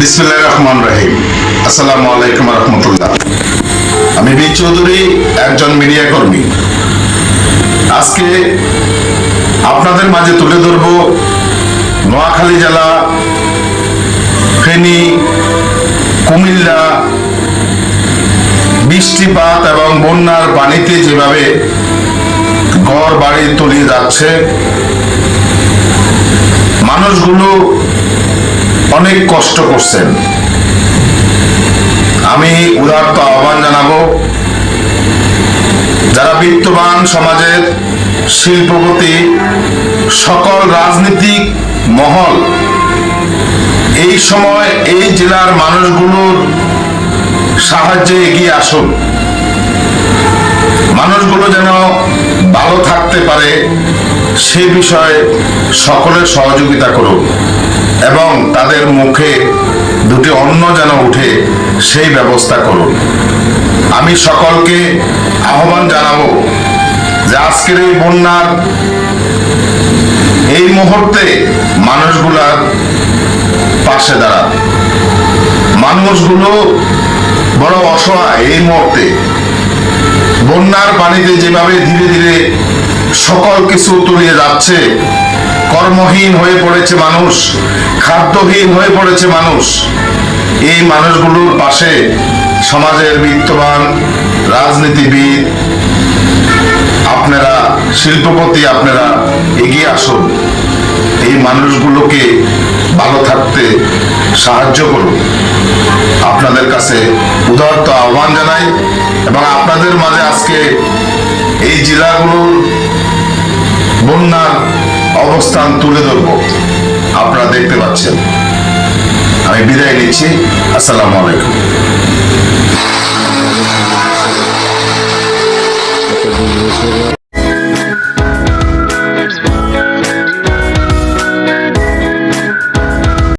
বিসমিল্লাহির রহমানির রহিম। আসসালামু আলাইকুম ওয়া রাহমাতুল্লাহ। আমি বি চৌধুরী, একজন মিডিয়া কর্মী। আজকে আপনাদের মাঝে তুলে ধরব নোয়াখালী জেলা, ফেনী, কুমিল্লা বৃষ্টিপাত এবং বন্যার পানিতে যেভাবে ঘর বাড়ি তলিয়ে যাচ্ছে, মানুষগুলো অনেক কষ্ট করছেন। আমি উদারত আহ্বান জানাবো, যারা বিত্তবান সমাজের শিল্পপতি, সকল রাজনৈতিক মহল এই সময় এই জেলার মানুষগুলোর সাহায্যে এগিয়ে আসুন। মানুষগুলো যেন ভালো থাকতে পারে সে বিষয়ে সকলের সহযোগিতা করুন এবং তাদের মুখে দুটি অন্ন যেন উঠে সেই ব্যবস্থা করুন। আমি সকলকে আহ্বান জানাবো যে আজকের এই বন্যার এই মুহূর্তে মানুষগুলার পাশে দাঁড়ান। মানুষগুলো বড় অসহায়। এই মুহূর্তে বন্যার পানিতে যেভাবে ধীরে ধীরে সকল কিছু তলিয়ে যাচ্ছে, কর্মহীন হয়ে পড়েছে মানুষ, খাদ্যহীন হয়ে পড়েছে মানুষ। এই মানুষগুলোর পাশে সমাজের বিত্তবান, রাজনীতিবিদ, আপনারা শিল্পপতি, আপনারা এগিয়ে আসুন। এই মানুষগুলোকে ভালো থাকতে সাহায্য করুন। আপনাদের কাছে উদারত আহ্বান জানাই এবং আপনাদের মাঝে আজকে এই জেলাগুলোর বন্যার অবস্থান তুলে ধরব। আপনারা দেখতে পাচ্ছেন। আমি বিদায় নিচ্ছি। আসসালামু আলাইকুম।